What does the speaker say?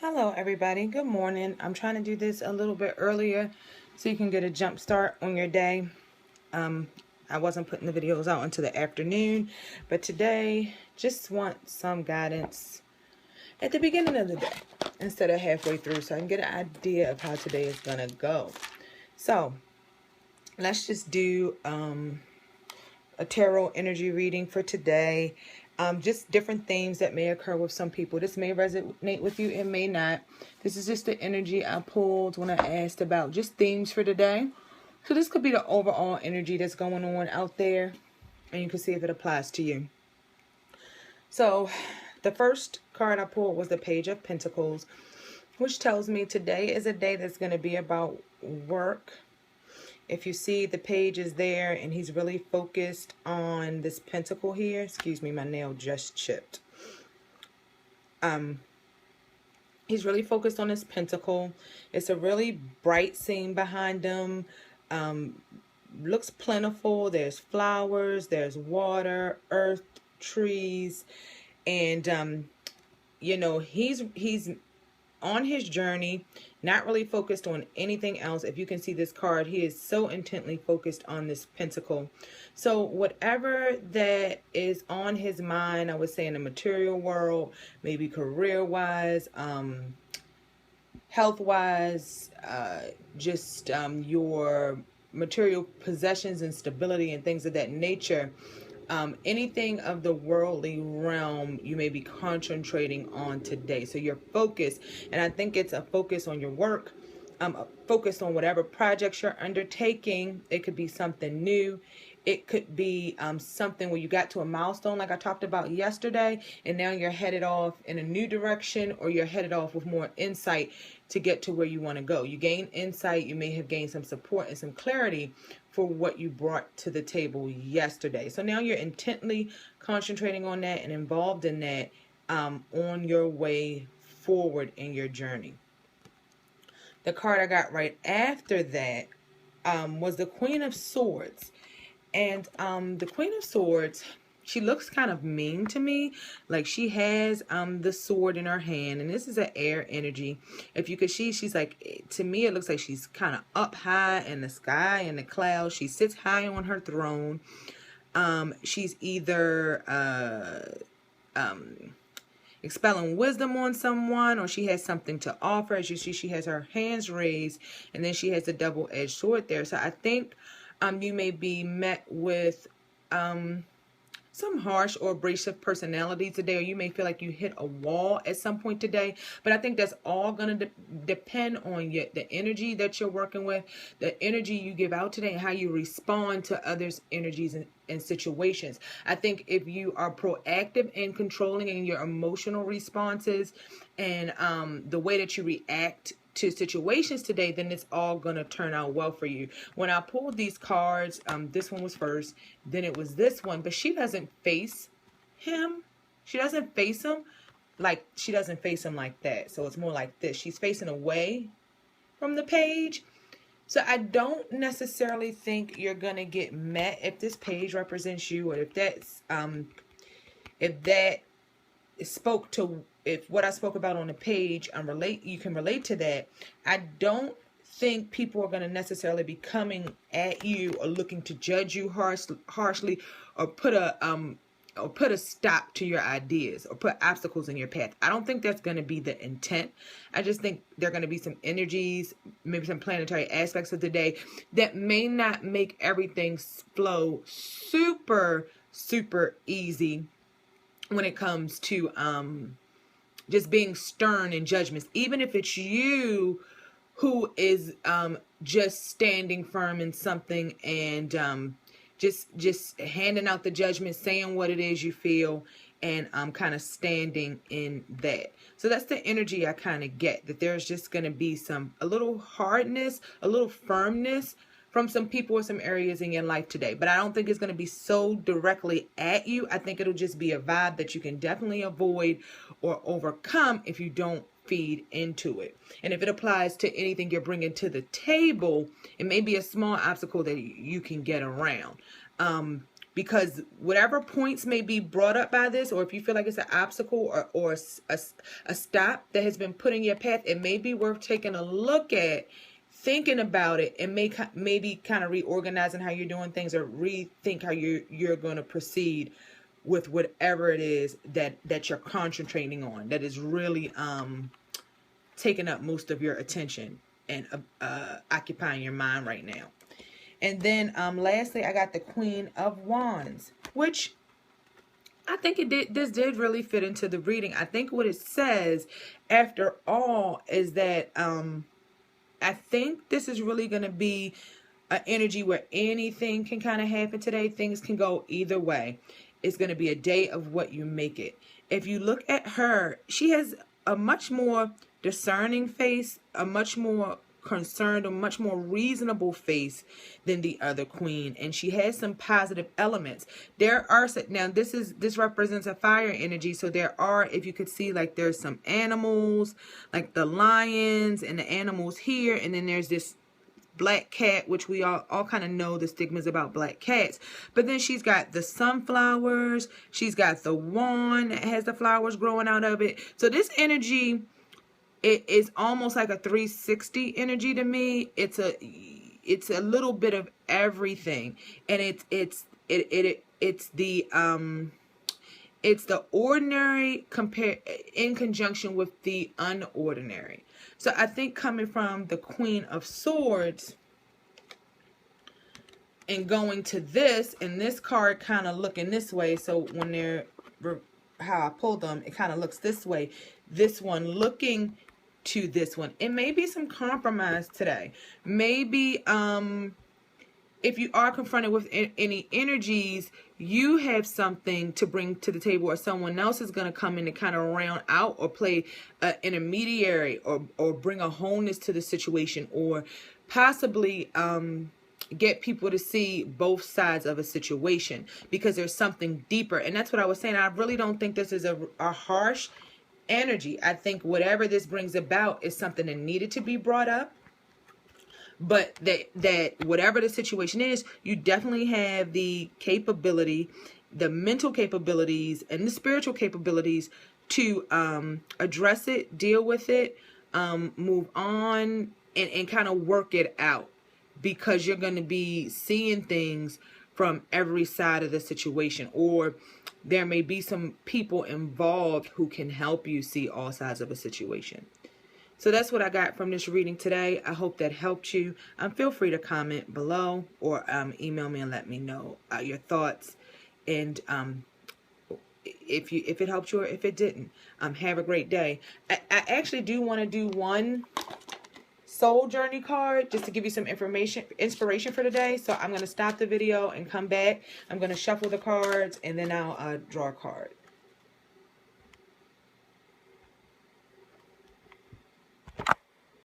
Hello everybody, good morning. I'm trying to do this a little bit earlier so you can get a jump start on your day. I wasn't putting the videos out until the afternoon, but today just want some guidance at the beginning of the day instead of halfway through so I can get an idea of how today is gonna go. So let's just do a tarot energy reading for today. Just different themes that may occur with some people. This may resonate with you, it may not. This is just the energy I pulled when I asked about just themes for today. So this could be the overall energy that's going on out there, and you can see if it applies to you. So the first card I pulled was the Page of Pentacles, which tells me today is a day that's going to be about work. If you see, the page is there and he's really focused on this pentacle here. Excuse me, my nail just chipped. He's really focused on this pentacle. It's a really bright scene behind him. Looks plentiful. There's flowers, there's water, earth, trees, and you know, he's on his journey, not really focused on anything else. If you can see this card, he is so intently focused on this pentacle. So whatever that is on his mind, I would say in the material world, maybe career-wise, health-wise, just your material possessions and stability and things of that nature, anything of the worldly realm you may be concentrating on today. So your focus, and I think it's a focus on your work, a focus on whatever projects you're undertaking. It could be something new. It could be something where you got to a milestone like I talked about yesterday, and now you're headed off in a new direction, or you're headed off with more insight to get to where you want to go. You gain insight. You may have gained some support and some clarity for what you brought to the table yesterday. So now you're intently concentrating on that and involved in that on your way forward in your journey. The card I got right after that was the Queen of Swords. And the Queen of Swords, she looks kind of mean to me. Like she has the sword in her hand, and this is an air energy. If you could see, she's like, to me it looks like she's kind of up high in the sky, in the clouds. She sits high on her throne. She's either expelling wisdom on someone, or she has something to offer. As you see, she has her hands raised, and then she has a double-edged sword there. So I think you may be met with some harsh or abrasive personality today, or you may feel like you hit a wall at some point today. But I think that's all going to depend on the energy that you're working with, the energy you give out today, and how you respond to others' energies and situations. I think if you are proactive and controlling in your emotional responses and the way that you react to situations today, then it's all going to turn out well for you. When I pulled these cards, this one was first, then it was this one, but she doesn't face him. She doesn't face him like that. So it's more like this. She's facing away from the page. So I don't necessarily think you're going to get met if this page represents you, or if that's if that spoke to, if what I spoke about on the page you can relate to that. I don't think people are going to necessarily be coming at you or looking to judge you harshly, or put a stop to your ideas, or put obstacles in your path. I don't think that's going to be the intent. I just think there are going to be some energies, maybe some planetary aspects of the day that may not make everything flow super easy when it comes to just being stern in judgments. Even if it's you who is just standing firm in something and just handing out the judgment, saying what it is you feel, and kind of standing in that. So that's the energy I kind of get, that there's just going to be a little hardness, a little firmness from some people or some areas in your life today. But I don't think it's going to be so directly at you. I think it'll just be a vibe that you can definitely avoid or overcome if you don't feed into it. And if it applies to anything you're bringing to the table, it may be a small obstacle that you can get around. because whatever points may be brought up by this, or if you feel like it's an obstacle or a stop that has been put in your path, it may be worth taking a look at, thinking about it, and maybe kind of reorganizing how you're doing things, or rethink how you're going to proceed with whatever it is that you're concentrating on, that is really taking up most of your attention and occupying your mind right now. And then lastly, I got the Queen of Wands, which I think this did really fit into the reading. I think what it says, after all, is that I think this is really going to be an energy where anything can kind of happen today. Things can go either way. It's going to be a day of what you make it. If you look at her, she has a much more discerning face, a much more concerned, a much more reasonable face than the other queen, and she has some positive elements. There are, now this represents a fire energy, so there are, if you could see, like there's some animals, like the lions and the animals here, and then there's this black cat, which we all kind of know the stigmas about black cats. But then she's got the sunflowers, she's got the wand that has the flowers growing out of it. So this energy, it is almost like a 360 energy to me. It's a little bit of everything, and it's the ordinary in conjunction with the unordinary. So I think coming from the Queen of Swords and going to this, and this card kind of looking this way. So when they're, how I pulled them, it kind of looks this way. This one looking to this one. It may be some compromise today. Maybe if you are confronted with any energies, you have something to bring to the table, or someone else is going to come in to kind of round out or play an intermediary, or bring a wholeness to the situation, or possibly get people to see both sides of a situation, because there's something deeper. And that's what I was saying. I really don't think this is a harsh energy. I think whatever this brings about is something that needed to be brought up. But that whatever the situation is, you definitely have the capability, the mental capabilities and the spiritual capabilities to address it, deal with it, move on, and kind of work it out, because you're going to be seeing things from every side of the situation, or there may be some people involved who can help you see all sides of a situation. So that's what I got from this reading today. I hope that helped you. Feel free to comment below, or email me and let me know your thoughts. And if it helped you or if it didn't, have a great day. I actually do want to do one soul journey card just to give you some inspiration for today. So I'm going to stop the video and come back. I'm going to shuffle the cards, and then I'll draw a card.